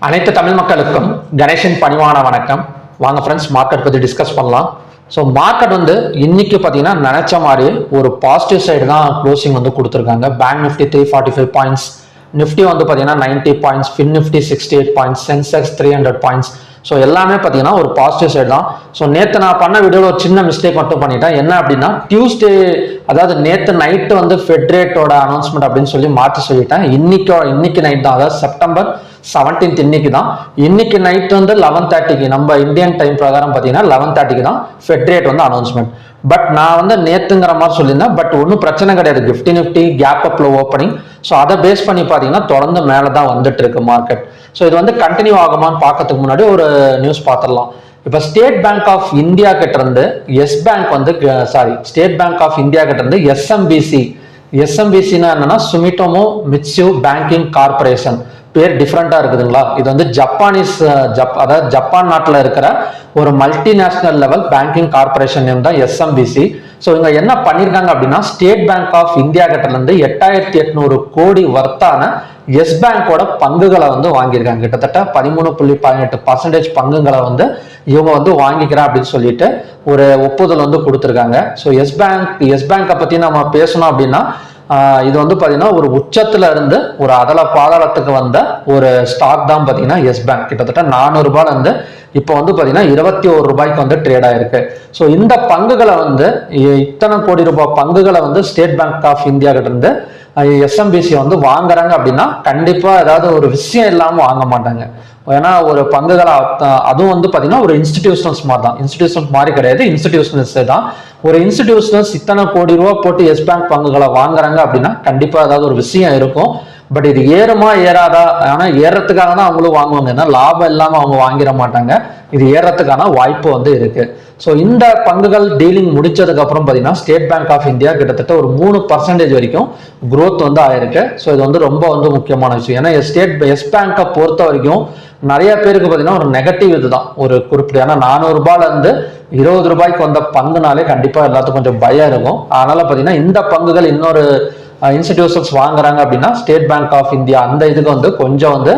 அனைத்து தமிழ் மக்களுக்கும் கணேஷின் பணிவான வணக்கம். வாங்க ஃப்ரெண்ட்ஸ், மார்க்கெட் பற்றி டிஸ்கஸ் பண்ணலாம். ஸோ மார்க்கெட் இன்னைக்கு பார்த்தீங்கன்னா நினைச்ச மாதிரி ஒரு பாசிட்டிவ் சைடு தான் க்ளோசிங் கொடுத்துருக்காங்க. பேங்க் நிஃப்டி 345 பாயிண்ட்ஸ், நிஃப்டி பார்த்தீங்கன்னா 90 points, fin Nifty 68 points, Sensex 300 points. So எல்லாமே பார்த்தீங்கன்னா ஒரு பாசிட்டிவ் சைடு தான். ஸோ நேற்று நான் பண்ண வீடியோவில் ஒரு சின்ன மிஸ்டேக் மட்டும் பண்ணிட்டேன். என்ன அப்படின்னா, டியூஸ்டே அதாவது நேற்று நைட்டு ஃபெட் ரேட்டோட அனௌன்ஸ்மெண்ட் அப்படின்னு சொல்லி மாற்றி சொல்லிட்டேன். இன்னைக்கு நைட் தான், அதாவது செப்டம்பர் 17 இன்னைக்கு தான். இன்னைக்கு நைட் 11:30க்கு நம்ம இந்தியன் டைம் பிரகாரம் பார்த்தீங்கன்னா 11:30க்கு தான் ஃபெட் ரேட் அனௌன்ஸ்மெண்ட். பட் நான் நேத்துங்கிற மாதிரி சொல்லியிருந்தேன். பட் ஒன்றும் பிரச்சனை கிடையாது. நிஃப்டி கேப் அப்ல ஓப்பனிங். ஸோ அதை பேஸ் பண்ணி பார்த்தீங்கன்னா தொடர்ந்து மேலே தான் வந்துட்டு இருக்கு மார்க்கெட். ஸோ இது கண்டினியூ ஆகுமான்னு பார்க்கறதுக்கு முன்னாடி ஒரு நியூஸ் பார்த்துடலாம். இப்போ ஸ்டேட் பேங்க் ஆஃப் இந்தியா கிட்ட இருந்து Yes Bank State Bank of India கிட்ட இருந்து எஸ்எம்பிசின்னா என்னன்னா சுமிட்டோமோ மிட்சு பேங்கிங் கார்பரேஷன். பேர் டிஃப்ரெண்டா இருக்குதுங்களா? இது ஜப்பானீஸ் அதாவது ஜப்பான் நாட்டில் இருக்கிற ஒரு multinational level banking corporation name தான் எஸ்எம்பிசி. ஸோ இவங்க என்ன பண்ணியிருக்காங்க அப்படின்னா, ஸ்டேட் பேங்க் ஆஃப் இந்தியா கிட்ட இருந்து 8800 கோடி வர்த்தான எஸ் பேங்கோட பங்குகளை வாங்கியிருக்காங்க. கிட்டத்தட்ட 13.18% பங்குகளை இவங்க வாங்கிக்கிறேன் அப்படின்னு சொல்லிட்டு ஒரு ஒப்புதல் கொடுத்துருக்காங்க. ஸோ எஸ் பேங்கை பத்தி நம்ம பேசணும் அப்படின்னா, இது பார்த்தீங்கன்னா ஒரு உச்சத்துல இருந்து ஒரு பாதாளத்துக்கு வந்த ஒரு ஸ்டாக் தான் பார்த்தீங்கன்னா எஸ் பேங்க். கிட்டத்தட்ட 400 ரூபாயில இருந்து இப்போ பார்த்தீங்கன்னா 21 ரூபாய்க்கு ட்ரேட் ஆயிருக்கு. ஸோ இந்த பங்குகளை இத்தனை கோடி ரூபாய் பங்குகளை ஸ்டேட் பேங்க் ஆஃப் இந்தியா கிட்ட இருந்து எஸ்எம்பிசி வாங்குறாங்க அப்படின்னா கண்டிப்பா ஏதாவது ஒரு விஷயம் இல்லாம வாங்க மாட்டாங்க. ஏன்னா ஒரு பங்குகளை அதுவும் பார்த்தீங்கன்னா ஒரு இன்ஸ்டிடியூஷனல்ஸ் மாதிரி தான். இன்ஸ்டிடியூஷனல் மாதிரி கிடையாது, இன்ஸ்டிடியூஷனல்ஸ் தான். ஒரு இன்ஸ்டிடியூஷனல்ஸ் இத்தனை கோடி ரூபாய் போட்டு எஸ் பேங்க் பங்குகளை வாங்குறாங்க அப்படின்னா கண்டிப்பா ஏதாவது ஒரு விஷயம் இருக்கும். பட் இது ஏறுமா ஏறாதா? ஆனா ஏறத்துக்காக தான் அவங்களும் வாங்குவாங்க. ஏன்னா லாபம் இல்லாம அவங்க வாங்கிட மாட்டாங்க. இது ஏறத்துக்கான வாய்ப்பு இருக்கு. ஸோ இந்த பங்குகள் டீலிங் முடிச்சதுக்கு அப்புறம் பார்த்தீங்கன்னா ஸ்டேட் பேங்க் ஆஃப் இந்தியா கிட்டத்தட்ட ஒரு 3% வரைக்கும் growth ஆயிருக்கு. ஸோ இது ரொம்ப முக்கியமான விஷயம். ஏன்னா எஸ் பேங்கை பொறுத்த வரைக்கும் நிறைய பேருக்கு பார்த்தீங்கன்னா ஒரு நெகட்டிவ் இதுதான் ஒரு குறிப்பிட்ட. ஏன்னா 400 ரூபாயில இருந்து 20 ரூபாய்க்கு வந்த பங்குனாலே கண்டிப்பா எல்லாத்துக்கும் கொஞ்சம் பயம் இருக்கும். அதனால பார்த்தீங்கன்னா இந்த பங்குகள் இன்னொரு இன்ஸ்டிடியூஷன்ஸ் வாங்குறாங்க அப்படின்னா ஸ்டேட் பேங்க் ஆஃப் இந்தியா அந்த இதுக்கு கொஞ்சம்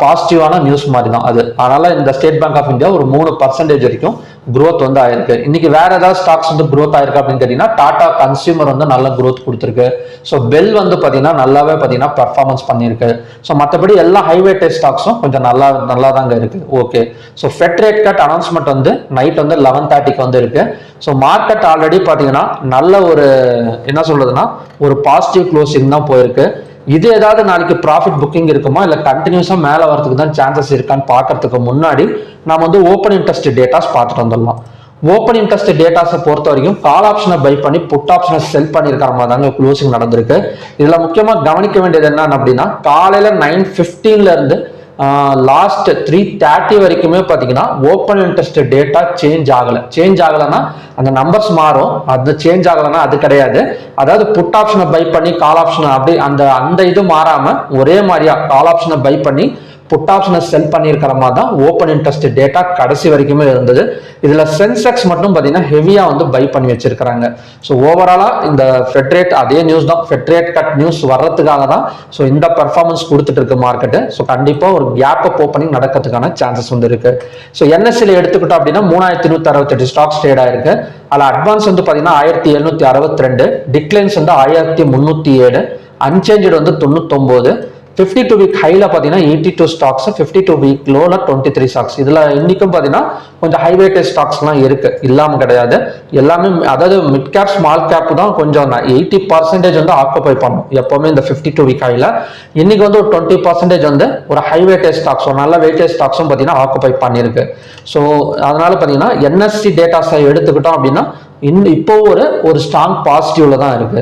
பாசிட்டிவான நியூஸ் மாதிரி தான் அது. அதனால இந்த ஸ்டேட் பேங்க் ஆஃப் இந்தியா ஒரு 3% வரைக்கும் growth ஆயிருக்கு. இன்னைக்கு வேற ஏதாவது ஸ்டாக்ஸ் growth ஆயிருக்கு அப்படின்னு கேட்டீங்கன்னா, டாடா கன்சியூமர் நல்ல growth கொடுத்துருக்கு. ஸோ பெல் பார்த்தீங்கன்னா நல்லாவே பார்த்தீங்கன்னா பெர்ஃபார்மன்ஸ் பண்ணியிருக்கு. ஸோ மற்றபடி எல்லா ஹைவேட்டேஜ் ஸ்டாக்ஸும் கொஞ்சம் நல்லா தாங்க இருக்கு. Okay. So Fed rate cut announcement night 11:30க்கு இருக்கு. ஸோ மார்க்கெட் ஆல்ரெடி பார்த்தீங்கன்னா நல்ல ஒரு என்ன சொல்றதுன்னா ஒரு பாசிட்டிவ் க்ளோசிங் தான் போயிருக்கு. இது ஏதாவது நாளைக்கு ப்ராஃபிட் புக்கிங் இருக்குமா இல்லை கண்டினியூஸா மேலே வரதுக்கு தான் சான்சஸ் இருக்கான்னு பார்க்கறதுக்கு முன்னாடி நம்ம ஓப்பன் இன்ட்ரெஸ்ட் டேட்டாஸ் பார்த்துட்டு வந்துடலாம். ஓப்பன் இன்ட்ரெஸ்ட் டேட்டாஸை பொறுத்த வரைக்கும் கால் ஆப்ஷனை பை பண்ணி புட் ஆப்ஷனை செல் பண்ணியிருக்கிற மாதிரி தாங்க க்ளோசிங் நடந்திருக்கு. இதுல முக்கியமா கவனிக்க வேண்டியது என்னன்னு அப்படின்னா, காலையில 9:15 இருந்து லாஸ்ட் 3:30 வரைக்குமே பார்த்தீங்கன்னா ஓப்பன் இன்ட்ரெஸ்ட் டேட்டா சேஞ்ச் ஆகலைன்னா அந்த நம்பர்ஸ் மாறும். அது சேஞ்ச் ஆகலைன்னா அது கிடையாது. அதாவது புட் ஆப்ஷனை பை பண்ணி கால் ஆப்ஷனை அப்படி அந்த இது மாறாம ஒரே மாதிரியா கால் ஆப்ஷனை பை பண்ணி புட் ஆப்ஷனை செல் பண்ணியிருக்கிற மாதிரி தான் ஓப்பன் இன்ட்ரெஸ்ட் டேட்டா கடைசி வரைக்குமே இருந்தது. இதுல சென்செக்ஸ் மட்டும் பார்த்தீங்கன்னா ஹெவியா பை பண்ணி வச்சிருக்கிறாங்க. ஸோ ஓவராலா இந்த ஃபெட் ரேட் அதே நியூஸ் தான். ஃபெட் ரேட் கட் நியூஸ் வர்றதுக்காக தான் ஸோ இந்த பெர்ஃபார்மன்ஸ் கொடுத்துட்டு இருக்கு மார்க்கெட்டு. ஸோ கண்டிப்பா ஒரு கேப் அப் ஓப்பனிங் நடக்கிறதுக்கான சான்சஸ் இருக்கு. ஸோ என்எஸ்சியில் எடுத்துக்கிட்டோம் அப்படின்னா 3168 ஸ்டாக்ஸ் ட்ரேட் ஆயிருக்கு. அதில் அட்வான்ஸ் பார்த்தீங்கன்னா 1762, டிக்ளைன்ஸ் 1307, அன்சேஞ்சு 99, 52 வீக் ஹைல பார்த்தீங்கன்னா 82 ஸ்டாக்ஸ், 52 வீக் லோல 23 ஸ்டாக்ஸ். இதுல இன்னைக்கும் பார்த்தீங்கன்னா கொஞ்சம் ஹைவேட்டேஜ் ஸ்டாக்ஸ்லாம் இருக்கு, இல்லாம கிடையாது. எல்லாமே அதாவது மிட் கேப் ஸ்மால் கேப் தான் கொஞ்சம் 80% ஆக்குபை பண்ணும் எப்பவுமே இந்த 52 வீக் ஹைல. இன்னைக்கு ஒரு 20% ஒரு ஹைவேட்டேஜ் ஸ்டாக்ஸ், ஒரு நல்ல வெயிட்டேஜ் ஸ்டாக்ஸும் பார்த்தீங்கன்னா ஆக்குபை பண்ணியிருக்கு. ஸோ அதனால பார்த்தீங்கன்னா என்எஸ்சி டேட்டாஸை எடுத்துக்கிட்டோம் அப்படின்னா இப்போ ஒரு ஸ்ட்ராங் பாசிட்டிவ்ல தான் இருக்கு.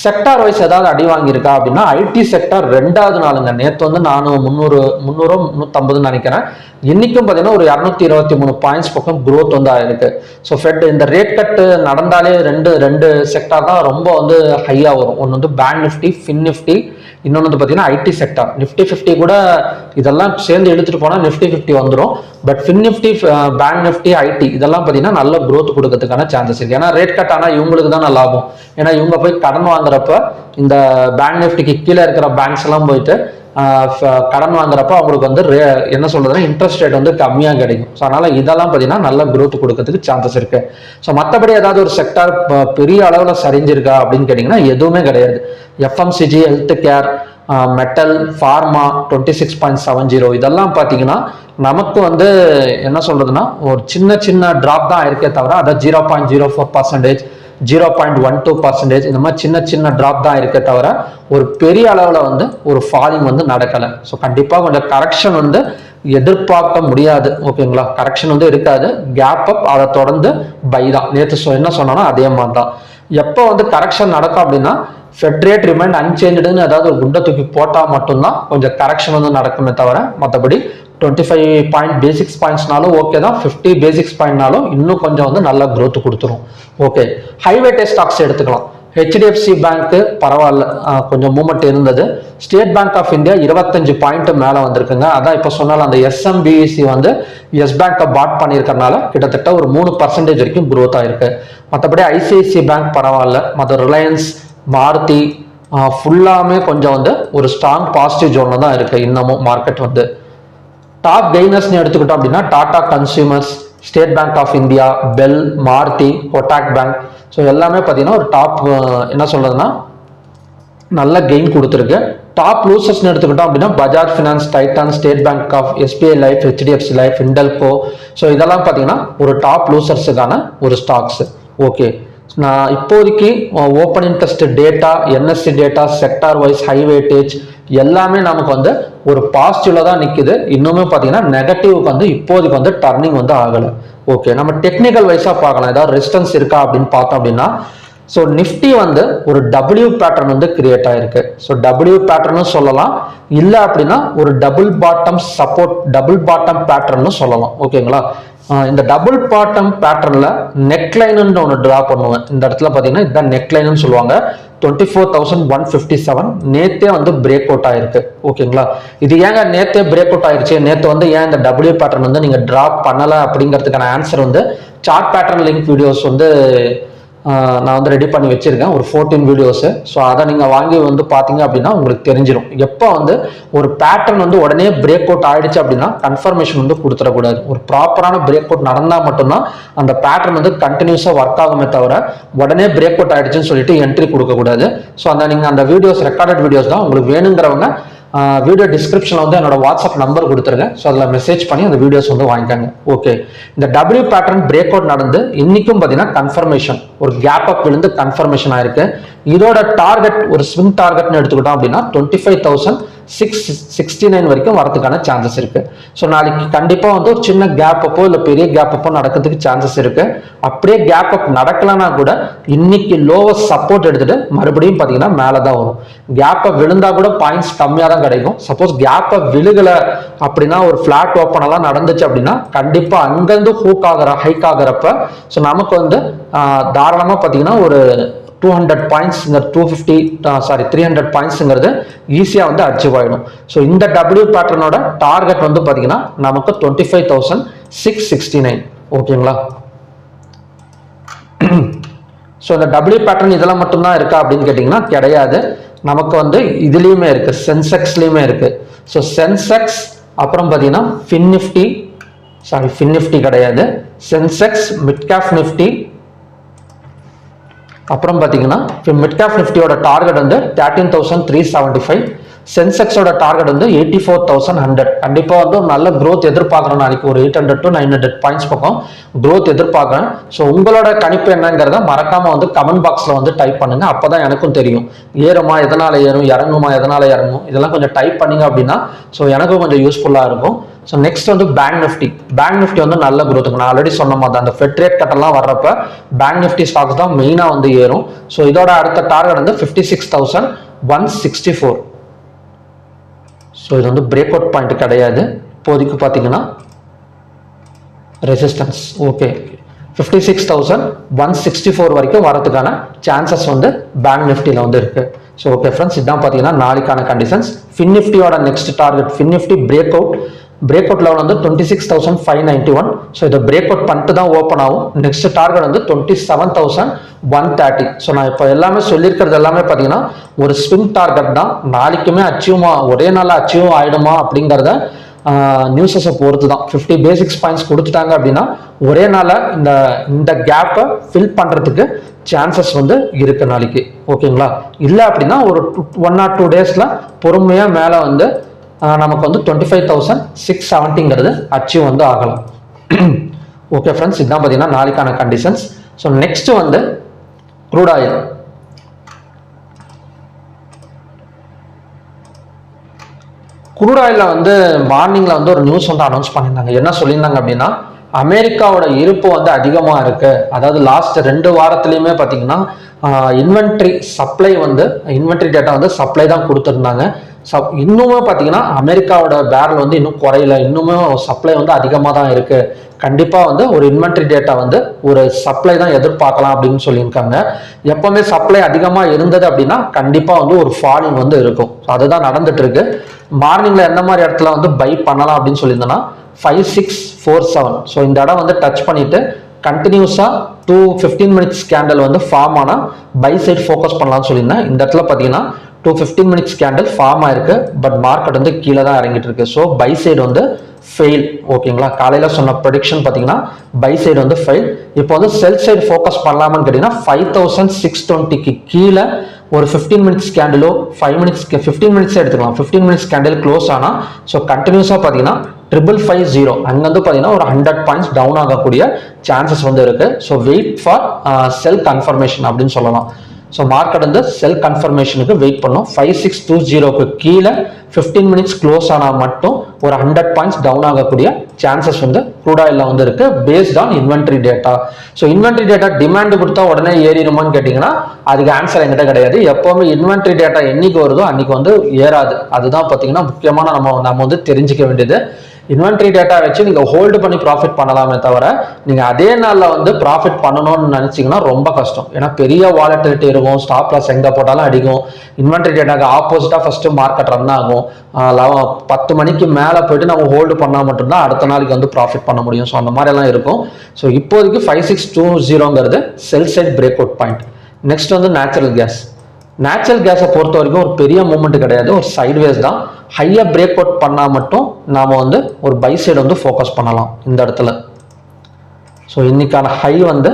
செக்டார் வைஸ் ஏதாவது அடி வாங்கியிருக்கா அப்படின்னா ஐடி செக்டார் 2வது நாளுங்க. நேற்று நான் 350 நினைக்கிறேன். இன்னைக்கும் பார்த்தீங்கன்னா ஒரு 223 பாயிண்ட்ஸ் பக்கம் growth ஆயிருக்கு. ஸோ ஃபெட் இந்த ரேட் கட்டு நடந்தாலே ரெண்டு செக்டார் தான் ரொம்ப ஹையா வரும். ஒன்று பேங்க் நிஃப்டி, ஃபின் நிஃப்டி, இன்னொன்று பார்த்தீங்கன்னா ஐடி செக்டார். நிஃப்டி 50 கூட இதெல்லாம் சேர்ந்து எடுத்துட்டு போனால் நிஃப்டி 50 வந்துடும். But Fin Nifty, Bank Nifty, IT இதெல்லாம் பார்த்தீங்கன்னா நல்ல growth கொடுக்கறதுக்கான சான்சஸ் இருக்கு. ஏன்னா ரேட் கட் ஆனால் இவங்களுக்கு தான் லாபம். ஏன்னா இவங்க போய் கடன் வாங்குறப்ப இந்த பேங்க் நிஃப்டிக்கு கீழே இருக்கிற பேங்க்ஸ் எல்லாம் போயிட்டு கடன் வாங்குறப்ப அவங்களுக்கு வந்து என்ன சொல்றதுன்னா இன்ட்ரெஸ்ட் ரேட் வந்து கம்மியாக கிடைக்கும். ஸோ அதனால இதெல்லாம் பார்த்தீங்கன்னா நல்ல growth கொடுக்கறதுக்கு சான்சஸ் இருக்கு. ஸோ மற்றபடி ஏதாவது ஒரு செக்டார் பெரிய அளவில் சரிஞ்சிருக்கா அப்படின்னு கேட்டிங்கன்னா எதுவுமே கிடையாது. FMCG, health care, metal, pharma 26.70 இதெல்லாம் பார்த்தீங்கன்னா நமக்கு வந்து என்ன சொல்றதுன்னா ஒரு சின்ன சின்ன டிராப் தான் இருக்கே தவிர அதை 0.04%, 0.12% இந்த மாதிரி சின்ன சின்ன டிராப் தான் இருக்கே தவிர ஒரு பெரிய அளவில் வந்து ஒரு ஃபாலிங் வந்து நடக்கலை. ஸோ கண்டிப்பாக கொஞ்சம் கரெக்ஷன் வந்து எதிர்பார்க்க முடியாது. ஓகேங்களா, கரெக்ஷன் வந்து இருக்காது. கேப் அப், அதை தொடர்ந்து பை தான். நேற்று என்ன சொன்னோன்னா அதே மாதிரி தான். எப்போ வந்து கரெக்ஷன் நடக்கும் அப்படின்னா ஃபெட் ரேட் ரிமைண்ட் அன்சேஞ்சுன்னு ஏதாவது ஒரு குண்டை தூக்கி போட்டால் மட்டும்தான் கொஞ்சம் கரெக்ஷன் வந்து நடக்குமே தவிர மற்றபடி 25 பேசிக்ஸ் பாயிண்ட்ஸ்னாலும் ஓகே தான், 50 பேசிக்ஸ் பாயிண்ட்னாலும் இன்னும் கொஞ்சம் வந்து நல்ல growth கொடுத்துரும். ஓகே, ஹைவேட்டே ஸ்டாக்ஸ் எடுத்துக்கலாம். ஹெச்டிஎஃப்சி பேங்க்கு பரவாயில்ல, கொஞ்சம் மூமெண்ட் இருந்தது. State Bank of India 25 point மேலே வந்திருக்குங்க. அதான் இப்போ சொன்னாலும் அந்த எஸ்எம்பிசி வந்து எஸ் பேங்கை பாட் பண்ணியிருக்கறனால கிட்டத்தட்ட ஒரு 3% வரைக்கும் growth ஆயிருக்கு. மற்றபடி ஐசிஐசி பேங்க் பரவாயில்ல. மற்ற ரிலையன்ஸ், மாருதி ஃபுல்லாமே கொஞ்சம் வந்து ஒரு ஸ்ட்ராங் பாசிட்டிவ் ஜோன்ல தான் இருக்கு இன்னமும் மார்க்கெட் வந்து. டாப் கெய்னர்ஸ்னு எடுத்துக்கிட்டோம் அப்படின்னா Tata Consumers, State Bank of India, BEL, Maruti, Kotak Bank, so எல்லாமே பார்த்தீங்கன்னா ஒரு டாப் என்ன சொல்றதுன்னா நல்ல கெயின் கொடுத்துருக்கு. டாப் லூசர்ஸ்னு எடுத்துக்கிட்டோம் அப்படின்னா Bajaj Finance, Titan, State Bank of, SBI Life, HDFC Life, Hindalco, so இதெல்லாம் பார்த்தீங்கன்னா ஒரு டாப் லூசர்ஸுக்கான ஒரு ஸ்டாக்ஸ். ஓகே, நான் இப்போதைக்கு open interest data, NSE data, sector wise high weightage எல்லாமே நமக்கு வந்து ஒரு பாசிட்டிவ்ல தான் நிற்குது. இன்னுமே பார்த்தீங்கன்னா நெகட்டிவ்க்கு வந்து இப்போதைக்கு வந்து டர்னிங் வந்து ஆகலை. ஓகே, நம்ம டெக்னிக்கல் வைஸாக பார்க்கலாம் ஏதாவது ரெசிஸ்டன்ஸ் இருக்கா அப்படின்னு பார்த்தோம் அப்படின்னா ஸோ நிஃப்டி வந்து ஒரு டபிள்யூ பேட்டர்ன் வந்து கிரியேட் ஆயிருக்கு. ஸோ டபிள்யூ பேட்டர்னும் சொல்லலாம், இல்லை அப்படின்னா ஒரு double bottom support, double bottom பேட்டர்ன்னு சொல்லலாம். ஓகேங்களா, இந்த டபுள் பாட்டம் பேட்டர்ன்ல நெக்லைன் ஒன்று டிரா பண்ணுவேன். இந்த இடத்துல பார்த்தீங்கன்னா இதுதான் நெக்லைன்னு சொல்லுவாங்க. 24,157 நேத்தே வந்து பிரேக் அவுட் ஆயிருக்கு. ஓகேங்களா, இது ஏங்க நேத்தே பிரேக் அவுட் ஆயிருச்சு, நேற்று வந்து ஏன் இந்த டபிள்யூ பேட்டர்ன் வந்து நீங்க டிராப் பண்ணல அப்படிங்கிறதுக்கான ஆன்சர் வந்து சார்ட் பேட்டர்ன் லிங்க் வீடியோஸ் வந்து நான் வந்து ரெடி பண்ணி வச்சிருக்கேன், ஒரு 14 வீடியோஸ். ஸோ அதை நீங்கள் வாங்கி வந்து பார்த்தீங்க அப்படின்னா உங்களுக்கு தெரிஞ்சிடும். எப்போ வந்து ஒரு பேட்டர்ன் வந்து உடனே பிரேக் அவுட் ஆயிடுச்சு அப்படின்னா கன்ஃபர்மேஷன் வந்து கொடுத்துடக்கூடாது. ஒரு ப்ராப்பரான பிரேக் அவுட் நடந்தால் மட்டும்தான் அந்த பேட்டர்ன் வந்து கண்டினியூஸாக ஒர்க் ஆகுமே தவிர உடனே பிரேக் அவுட் ஆயிடுச்சுன்னு சொல்லிட்டு என்ட்ரி கொடுக்கக்கூடாது. ஸோ அந்த நீங்கள் அந்த வீடியோஸ் ரெக்கார்டட் வீடியோஸ் தான் உங்களுக்கு வேணுங்கிறவங்க வீடியோ டிஸ்கிரிப்ஷனில் வந்து என்னோட வாட்ஸ்அப் நம்பர் கொடுத்துருக்கேன். ஸோ அதில் மெசேஜ் பண்ணி அந்த வீடியோஸ் வந்து வாங்கிக்காங்க. ஓகே, இந்த டபிள்யூ பேட்டர்ன் பிரேக் அவுட் நடந்து இன்னைக்கும் பார்த்தீங்கன்னா கன்ஃபர்மேஷன் ஒரு கேப் அப் விழுந்து கன்ஃபர்மேஷன் ஆயிருக்கு. இதோட டார்கெட் ஒரு ஸ்விங் டார்கெட்னு எடுத்துக்கிட்டோம் அப்படின்னா 25,669 வரைக்கும் வரதுக்கான சான்சஸ் இருக்கு. ஸோ நாளைக்கு கண்டிப்பாக வந்து ஒரு சின்ன கேப் அப்போ இல்லை பெரிய கேப் அப்போ நடக்கிறதுக்கு சான்சஸ் இருக்கு. அப்படியே கேப் அப் நடக்கலன்னா கூட இன்னைக்கு லோவஸ்ட் சப்போர்ட் எடுத்துட்டு மறுபடியும் பார்த்தீங்கன்னா மேலே தான் வரும். கேப் அப் விழுந்தா கூட பாயிண்ட்ஸ் கம்மியாக தான் கிடைக்கும். சப்போஸ் கேப் அப் விழுகலை அப்படின்னா ஒரு ஃபிளாட் ஓப்பன் எல்லாம் நடந்துச்சு அப்படின்னா கண்டிப்பாக அங்கேருந்து ஹைக் ஆகிறப்ப ஸோ நமக்கு வந்து தாராளமாக பார்த்தீங்கன்னா ஒரு 200 பாயிண்ட்ஸ், 300 பாயிண்ட்ஸ்ங்கிறது ஈஸியாக வந்து அச்சீவ் ஆகிடும். ஸோ இந்த டபிள்யூ பேட்டர்னோட டார்கெட் வந்து பார்த்தீங்கன்னா நமக்கு 25,669. ஓகேங்களா, ஸோ இந்த டபிள்யூ பேட்டர்ன் இதெல்லாம் மட்டும்தான் இருக்கா அப்படின்னு கேட்டிங்கன்னா கிடையாது. நமக்கு வந்து இதுலேயுமே இருக்கு, சென்செக்ஸ்லேயுமே இருக்கு. ஸோ சென்செக்ஸ் அப்புறம் பார்த்தீங்கன்னா ஃபின் நிஃப்டி கிடையாது, சென்செக்ஸ், மிட் கேப் நிஃப்டி, அப்புறம் பார்த்தீங்கன்னா மிட் கேப் நிஃப்டியோட டார்கெட் வந்து 13,375, சென்செக்ஸோட டார்கெட் வந்து 84,100. கண்டிப்பாக வந்து ஒரு நல்ல growth எதிர்பார்க்குறேன். நாளைக்கு ஒரு 800 to 900 பாயிண்ட்ஸ் பக்கம் growth எதிர்பார்க்குறேன். ஸோ உங்களோட கணிப்பு என்னங்கிறத மறக்காம வந்து கமெண்ட் பாக்ஸில் வந்து டைப் பண்ணுங்க. அப்போதான் எனக்கும் தெரியும் ஏறுமா எதனால ஏறும், இறங்குமா எதனால இறங்கும், இதெல்லாம் கொஞ்சம் டைப் பண்ணீங்க அப்படின்னா ஸோ எனக்கும் கொஞ்சம் யூஸ்ஃபுல்லாக இருக்கும். ஸோ நெக்ஸ்ட் வந்து பேங்க் நிஃப்டி வந்து நல்ல growth. நான் ஆல்ரெடி சொன்ன மாதிரி அந்த ஃபெட் ரேட் கட்டெல்லாம் வர்றப்ப பேங்க் நிஃப்டி ஸ்டாக்ஸ் தான் மெயினாக வந்து ஏறும். ஸோ இதோட அடுத்த டார்கெட் வந்து 56,164. ஸோ இது வந்து பிரேக் அவுட் பாயிண்ட் கிடையாது, இப்போதைக்கு பார்த்தீங்கன்னா ரெசிஸ்டன்ஸ். ஓகே, 56,164 வரைக்கும் வரதுக்கான சான்சஸ் வந்து பேங்க் நிஃப்டியில் வந்து இருக்கு. ஸோ ஓகே ஃப்ரெண்ட்ஸ், இதான் பார்த்தீங்கன்னா நாளைக்கான கண்டிஷன்ஸ். ஃபின் நிஃப்டியோட next target, Fin Nifty break out level வந்து 26,591. ஸோ இதை பிரேக் அவுட் பண்ணிட்டு தான் ஓப்பன் ஆகும். நெக்ஸ்ட் டார்கெட் வந்து 27,130. ஸோ நான் இப்போ எல்லாமே சொல்லியிருக்கிறது எல்லாமே பார்த்தீங்கன்னா ஒரு ஸ்விங் டார்கெட் தான். நாளைக்குமே ஒரே நாளில் அச்சீவ் ஆயிடுமா அப்படிங்கிறத நியூஸஸை பொறுத்து தான். 50 பேசிக்ஸ் பாயிண்ட்ஸ் கொடுத்துட்டாங்க அப்படின்னா ஒரே நாளில் இந்த கேப்பை ஃபில் பண்ணுறதுக்கு சான்சஸ் வந்து இருக்கு நாளைக்கு. ஓகேங்களா? இல்லை அப்படின்னா ஒரு 1 or 2 டேஸில் பொறுமையாக மேலே வந்து நமக்கு வந்து 25,670 அச்சீவ் வந்து ஆகலாம். ஓகே ஃப்ரெண்ட்ஸ், இதுதான் பார்த்தீங்கன்னா நாளைக்கான கண்டிஷன்ஸ். ஸோ நெக்ஸ்ட் வந்து க்ரூட் ஆயில். க்ரூட் ஆயிலில் வந்து மார்னிங்கில் வந்து ஒரு நியூஸ் வந்து அனௌன்ஸ் பண்ணியிருந்தாங்க. என்ன சொல்லியிருந்தாங்க அப்படின்னா, அமெரிக்காவோட இருப்பு வந்து அதிகமாக இருக்கு. அதாவது லாஸ்ட் 2 வாரத்துலையுமே பார்த்தீங்கன்னா இன்வென்ட்ரி டேட்டா வந்து சப்ளை தான் கொடுத்துருந்தாங்க. இன்னுமே பார்த்தீங்கன்னா அமெரிக்காவோட பேரல் வந்து இன்னும் குறையல, இன்னுமே சப்ளை வந்து அதிகமாக தான் இருக்கு. கண்டிப்பாக வந்து ஒரு இன்வென்ட்ரி டேட்டா வந்து ஒரு சப்ளை தான் எதிர்பார்க்கலாம் அப்படின்னு சொல்லியிருக்காங்க. எப்பவுமே சப்ளை அதிகமாக இருந்தது அப்படின்னா கண்டிப்பாக வந்து ஒரு ஃபாலிங் வந்து இருக்கும். அதுதான் நடந்துட்டு இருக்கு. மார்னிங்ல எந்த மாதிரி இடத்துல வந்து பை பண்ணலாம் அப்படின்னு சொல்லியிருந்தோன்னா 5647. ஸோ இந்த இடம் வந்து டச் பண்ணிட்டு கண்டினியூஸாக 15 மினிட்ஸ் கேண்டல் வந்து ஃபார்ம் ஆனால் பை சைட் ஃபோக்கஸ் பண்ணலாம்னு சொல்லியிருந்தேன். இந்த இடத்துல பார்த்தீங்கன்னா 15 மினிட்ஸ் கேண்டல் ஃபார்ம் ஆயிருக்கு. பட் மார்க்கெட் வந்து கீழே தான் இறங்கிட்டு இருக்கு. ஸோ பை சைடு வந்து ஃபெயில். ஓகேங்களா? காலையில் சொன்ன ப்ரெடிக்ஷன் பார்த்தீங்கன்னா பை சைடு வந்து ஃபெயில். இப்போ வந்து செல் சைடு ஃபோக்கஸ் பண்ணலாமான்னு கேட்டிங்கன்னா 5620க்கு கீழே ஒரு 15 மினிட்ஸ் கேண்டலோ 15 மினிட்ஸ் எடுத்துக்கலாம். 15 மினிட்ஸ் கேண்டில் க்ளோஸ் ஆனால் ஸோ கண்டினியூஸாக பார்த்தீங்கன்னா 5550 அங்கேருந்து பார்த்தீங்கன்னா ஒரு 100 பாயிண்ட்ஸ் டவுன் ஆகக்கூடிய சான்சஸ் வந்து இருக்கு. So wait for sell confirmation அப்படின்னு சொல்லலாம். ஸோ மார்க்கெட் வந்து செல் கன்ஃபர்மேஷனுக்கு வெயிட் பண்ணும். 5620க்கு கீழே 15 மினிட்ஸ் க்ளோஸ் ஆனால் மட்டும் ஒரு 100 பாயிண்ட்ஸ் டவுன் ஆகக்கூடிய சான்சஸ் வந்து க்ரூட் ஆயிலில் வந்து இருக்கு, based on inventory data. So inventory data demand கொடுத்தா உடனே ஏறிடுமான்னு கேட்டிங்கன்னா அதுக்கு ஆன்சர் என்கிட்ட கிடையாது. எப்போவுமே இன்வென்ட்ரி டேட்டா என்னைக்கு வருதோ அன்னைக்கு வந்து ஏறாது. அதுதான் பார்த்தீங்கன்னா முக்கியமான நம்ம வந்து தெரிஞ்சுக்க வேண்டியது. இன்வென்ட்ரி டேட்டா வச்சு நீங்கள் ஹோல்டு பண்ணி ப்ராஃபிட் பண்ணலாமே தவிர நீங்கள் அதே நாளில் வந்து ப்ராஃபிட் பண்ணணும்னு நினச்சிங்கன்னா ரொம்ப கஷ்டம். ஏன்னா பெரிய வாலட்டிலிட்டி இருக்கும், ஸ்டாப் லாஸ் எங்கே போட்டாலும் அடிக்கும். இன்வென்ட்ரி டேட்டாக்கு ஆப்போசிட்டாக ஃபஸ்ட்டு மார்க்கெட் ரன் ஆகும். 10 மணிக்கு மேலே போயிட்டு நம்ம ஹோல்டு பண்ணால் மட்டும்தான் அடுத்த நாளைக்கு வந்து ப்ராஃபிட் பண்ண முடியும். ஸோ அந்த மாதிரிலாம் இருக்கும். ஸோ இப்போதைக்கு 5620ங்கிறது sell side break out point. Next வந்து நேச்சுரல் கேஸை பொறுத்த வரைக்கும் ஒரு பெரிய மூவ்மெண்ட் கிடையாது, ஒரு சைட்வேஸ் தான். ஹையாக பிரேக் அவுட் பண்ணால் மட்டும் நாம் வந்து ஒரு பை சைடு வந்து ஃபோக்கஸ் பண்ணலாம் இந்த இடத்துல. ஸோ இன்னைக்கான ஹை வந்து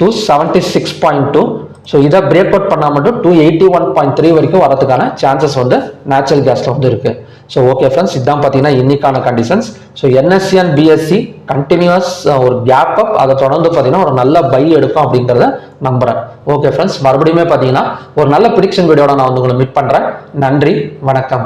276.2. ஸோ இதை பிரேக் அவுட் பண்ணால் மட்டும் 281.3 வரைக்கும் வரதுக்கான சான்சஸ் வந்து நேச்சுரல் கேஸில் வந்து இருக்கு. ஸோ ஓகே ஃப்ரெண்ட்ஸ், இதுதான் பார்த்தீங்கன்னா இன்னைக்கான conditions. So NSC and BSC continues ஒரு கேப் அப், அதை தொடர்ந்து பார்த்தீங்கன்னா ஒரு நல்ல பை எடுக்கும் அப்படிங்கிறத நம்புறேன். ஓகே ஃப்ரெண்ட்ஸ், மறுபடியுமே பார்த்தீங்கன்னா ஒரு நல்ல ப்ரிடிக்ஷன் வீடியோட நான் வந்து உங்களை மீட் பண்ணுறேன். நன்றி, வணக்கம்.